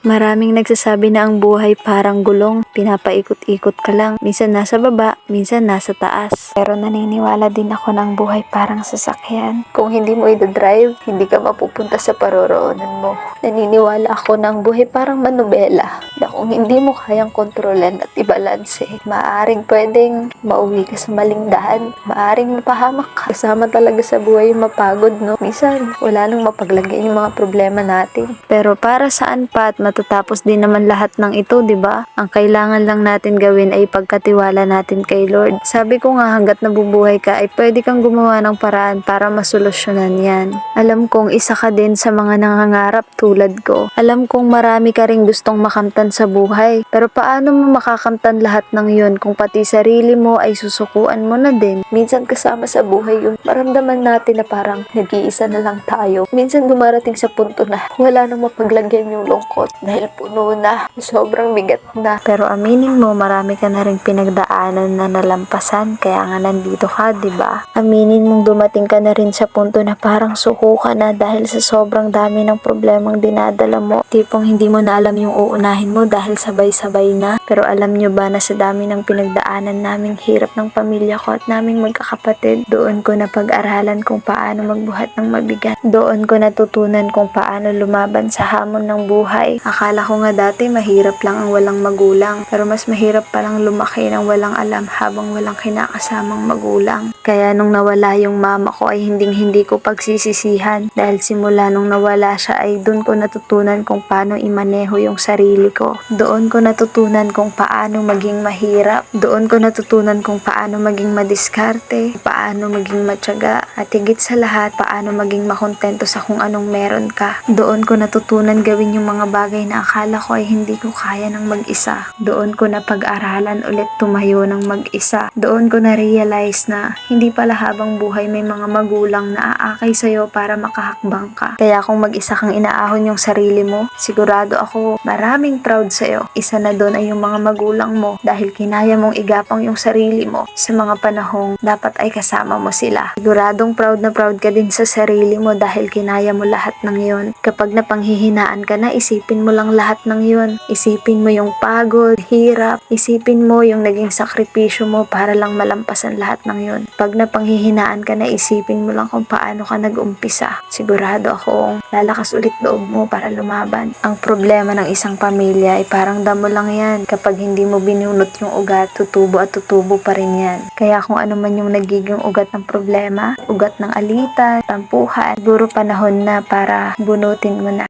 Maraming nagsasabi na ang buhay parang gulong, pinapaikot-ikot ka lang, minsan nasa baba, minsan nasa taas. Pero naniniwala din ako na ang buhay parang sasakyan. Kung hindi mo i-drive, hindi ka mapupunta sa paroroonan mo. Naniniwala ako na ang buhay parang manobela, na kung hindi mo kayang kontrolan at ibalanse, maaring pwedeng mauwi ka sa maling daan, maaring mapahamak ka. Kasama talaga sa buhay yung mapagod, no? Minsan, wala nang mapaglagyan yung mga problema natin. Pero para saan pa at matatapos din naman lahat ng ito, 'di ba? Ang kailangan lang natin gawin ay pagkatiwala natin kay Lord. Sabi ko nga, hangga't nabubuhay ka ay pwede kang gumawa ng paraan para masolusyonan 'yan. Alam kong isa ka din sa mga nangangarap tulad ko. Alam kong marami ka ring gustong makamtan sa buhay. Pero paano mo makakamtan lahat ng 'yon kung pati sarili mo ay susukuan mo na din? Minsan kasama sa buhay yung maramdaman natin na parang nag-iisa na lang tayo. Minsan dumarating sa punto na wala nang mapaglagyan yung lungkot dahil puno na, sobrang bigat na. Pero aminin mo, marami ka na rin pinagdaanan na nalampasan, kaya nga nandito ka, 'di ba? Aminin mong dumating ka na rin sa punto na parang suko ka na dahil sa sobrang dami ng problemang dinadala mo. Tipong hindi mo na alam yung uunahin mo dahil sabay-sabay na. Pero alam nyo ba na sa dami ng pinagdaanan naming hirap ng pamilya ko at naming magkakapatid, doon ko na pag-aralan kung paano magbuhat ng mabigat. Doon ko natutunan kung paano lumaban sa hamon ng buhay. Akala ko nga dati mahirap lang ang walang magulang, pero mas mahirap palang lumaki ng walang alam habang walang kinakasamang magulang. Kaya nung nawala yung mama ko ay hindi ko pagsisisihan, dahil simula nung nawala siya ay doon ko natutunan kung paano imaneho yung sarili ko. Doon ko natutunan kung paano maging mahirap. Doon ko natutunan kung paano maging madiskarte, paano maging matyaga, at higit sa lahat, paano maging makontento sa kung anong meron ka. Doon ko natutunan gawin yung mga bagay na akala ko ay hindi ko kaya ng mag-isa. Doon ko na pag-aralan ulit tumayo ng mag-isa. Doon ko na realize na hindi pala habang buhay may mga magulang na aakay sa'yo para makahakbang ka. Kaya kung mag-isa kang inaahon yung sarili mo, sigurado ako maraming proud sa'yo. Isa na doon ay yung mga magulang mo dahil kinaya mong igapang yung sarili mo sa mga panahong dapat ay kasama mo sila. Siguradong proud na proud ka din sa sarili mo dahil kinaya mo lahat ng yon. Kapag napanghihinaan ka na, isipin mo lang lahat ng yon. Isipin mo yung pagod, hirap, isipin mo yung naging sakripisyo mo para lang malampasan lahat ng yon. Pag napanghihinaan ka na, isipin mo lang kung paano ka nag-umpisa. Sigurado akong lalakas ulit loob mo para lumaban. Ang problema ng isang pamilya ay parang damo lang yan. Kapag hindi mo binunot yung ugat, tutubo at tutubo pa rin yan. Kaya kung ano man yung nagiging ugat ng problema, ugat ng alitan, tampuhan, siguro panahon na para bunutin mo na.